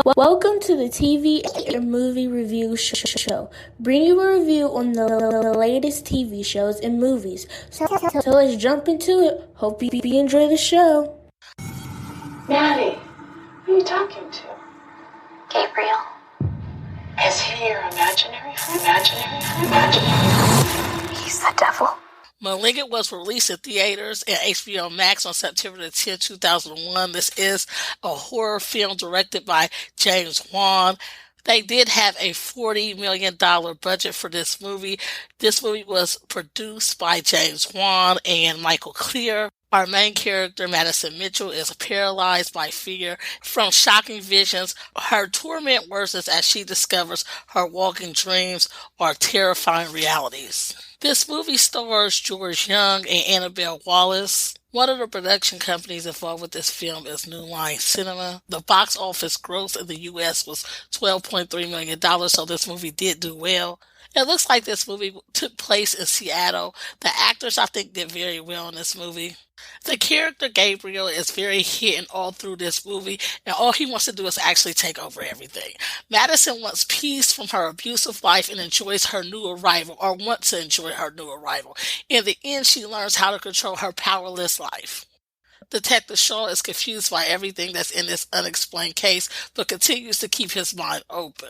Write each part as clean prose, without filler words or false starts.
Welcome to the TV and movie review show. Bring you a review on the latest TV shows and movies. So let's jump into it. Hope you enjoy the show. Maddie, who are you talking to? Gabriel. Is he your imaginary friend? He's the devil. Malignant was released in theaters and HBO Max on September 10, 2001. This is a horror film directed by James Wan. They did have a $40 million budget for this movie. This movie was produced by James Wan and Michael Clear. Our main character, Madison Mitchell, is paralyzed by fear from shocking visions. Her torment worsens as she discovers her walking dreams are terrifying realities. This movie stars George Young and Annabelle Wallace. One of the production companies involved with this film is New Line Cinema. The box office gross in the U.S. was $12.3 million, so this movie did do well. It looks like this movie took place in Seattle. The actors, I think, did very well in this movie. The character Gabriel is very hidden all through this movie, and all he wants to do is actually take over everything. Madison wants peace from her abusive life and enjoys her new arrival, or wants to enjoy her new arrival. In the end, she learns how to control her powerless life. Detective Shaw is confused by everything that's in this unexplained case, but continues to keep his mind open.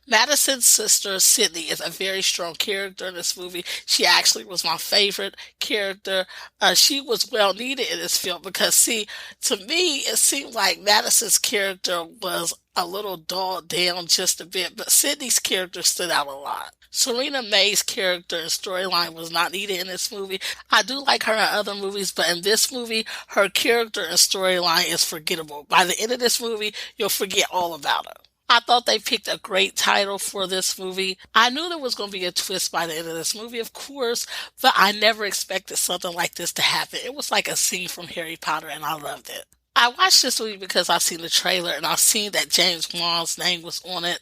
Madison's sister, Sydney, is a very strong character in this movie. She actually was my favorite character. She was well needed in this film because, to me, it seemed like Madison's character was a little dulled down just a bit, but Sydney's character stood out a lot. Serena May's character and storyline was not needed in this movie. I do like her in other movies, but in this movie, her character and storyline is forgettable. By the end of this movie, you'll forget all about her. I thought they picked a great title for this movie. I knew there was going to be a twist by the end of this movie, of course, but I never expected something like this to happen. It was like a scene from Harry Potter, and I loved it. I watched this movie because I've seen the trailer, and I've seen that James Wan's name was on it.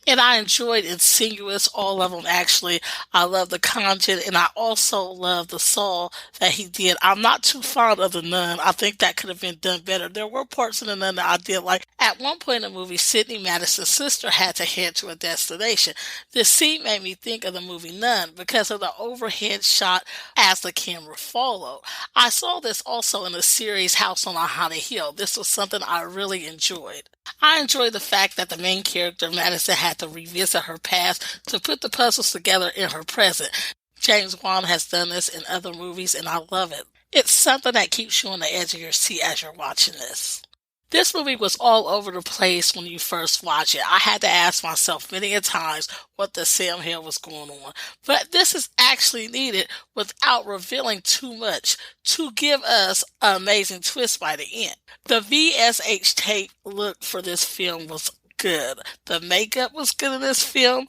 And I enjoyed Insidious, all of them actually. I love The Conjuring, and I also love the Saw that he did. I'm not too fond of The Nun. I think that could have been done better. There were parts in The Nun that I did like. At one point in the movie, Sydney Madison's sister had to head to a destination. This scene made me think of the movie Nun because of the overhead shot as the camera followed. I saw this also in the series House on a Haunted Hill. This was something I really enjoyed. I enjoy the fact that the main character, Madison, had to revisit her past to put the puzzles together in her present. James Wan has done this in other movies, and I love it. It's something that keeps you on the edge of your seat as you're watching this. This movie was all over the place when you first watch it. I had to ask myself many a times what the Sam Hill was going on. But this is actually needed without revealing too much to give us an amazing twist by the end. The VSH tape look for this film was good. The makeup was good in this film.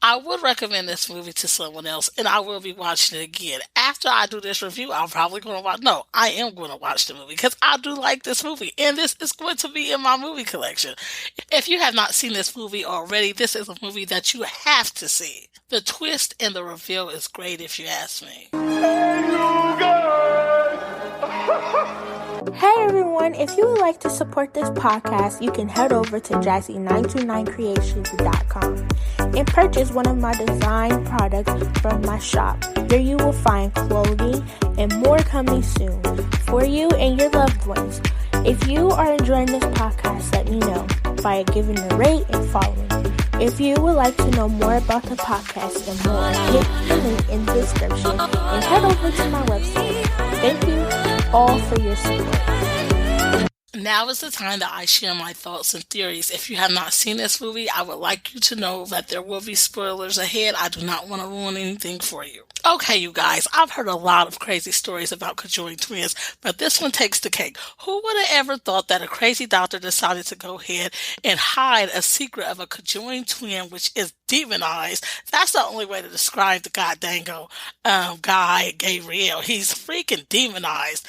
I would recommend this movie to someone else, and I will be watching it again. After I do this review, I am going to watch the movie because I do like this movie, and this is going to be in my movie collection. If you have not seen this movie already, this is a movie that you have to see. The twist and the reveal is great if you ask me. Hey everyone, if you would like to support this podcast, you can head over to jazzy929creations.com and purchase one of my design products from my shop. There you will find clothing and more coming soon for you and your loved ones. If you are enjoying this podcast, let me know by giving a rate and following. If you would like to know more about the podcast and more, hit the link in the description and head over to my website. Thank you all for your support. Now is the time that I share my thoughts and theories. If you have not seen this movie, I would like you to know that there will be spoilers ahead. I do not want to ruin anything for you. Okay, you guys, I've heard a lot of crazy stories about conjoined twins, but this one takes the cake. Who would have ever thought that a crazy doctor decided to go ahead and hide a secret of a conjoined twin, which is demonized? That's the only way to describe the goddango guy, Gabriel. He's freaking demonized.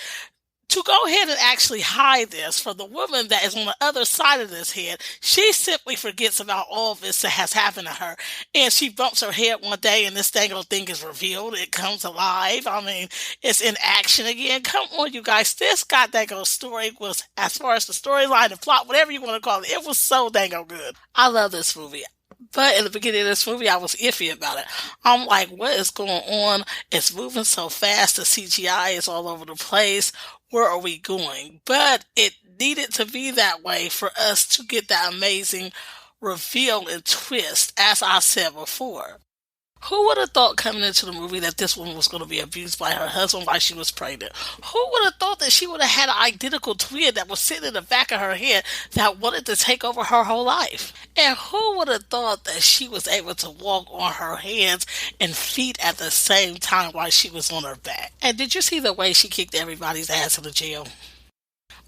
To go ahead and actually hide this for the woman that is on the other side of this head, she simply forgets about all this that has happened to her. And she bumps her head one day and this dang old thing is revealed. It comes alive. I mean, it's in action again. Come on, you guys. This goddamn story was, as far as the storyline and plot, whatever you want to call it, it was so dang good. I love this movie. But in the beginning of this movie, I was iffy about it. I'm like, what is going on? It's moving so fast. The CGI is all over the place. Where are we going? But it needed to be that way for us to get that amazing reveal and twist, as I said before. Who would have thought coming into the movie that this woman was going to be abused by her husband while she was pregnant? Who would have thought that she would have had an identical twin that was sitting in the back of her head that wanted to take over her whole life? And who would have thought that she was able to walk on her hands and feet at the same time while she was on her back? And did you see the way she kicked everybody's ass in the jail?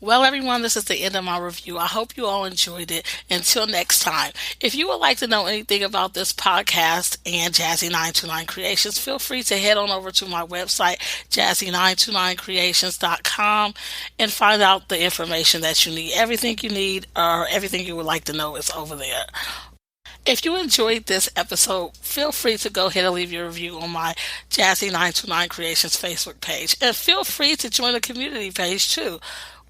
Well, everyone, this is the end of my review. I hope you all enjoyed it. Until next time, if you would like to know anything about this podcast and Jazzy929 Creations, feel free to head on over to my website, jazzy929creations.com, and find out the information that you need. Everything you need or everything you would like to know is over there. If you enjoyed this episode, feel free to go ahead and leave your review on my Jazzy929 Creations Facebook page. And feel free to join the community page too.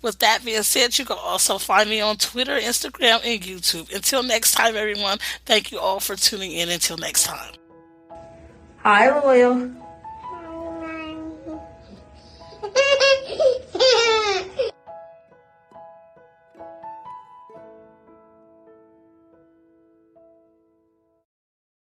With that being said, you can also find me on Twitter, Instagram, and YouTube. Until next time, everyone, thank you all for tuning in. Until next time. Hi, Loyal.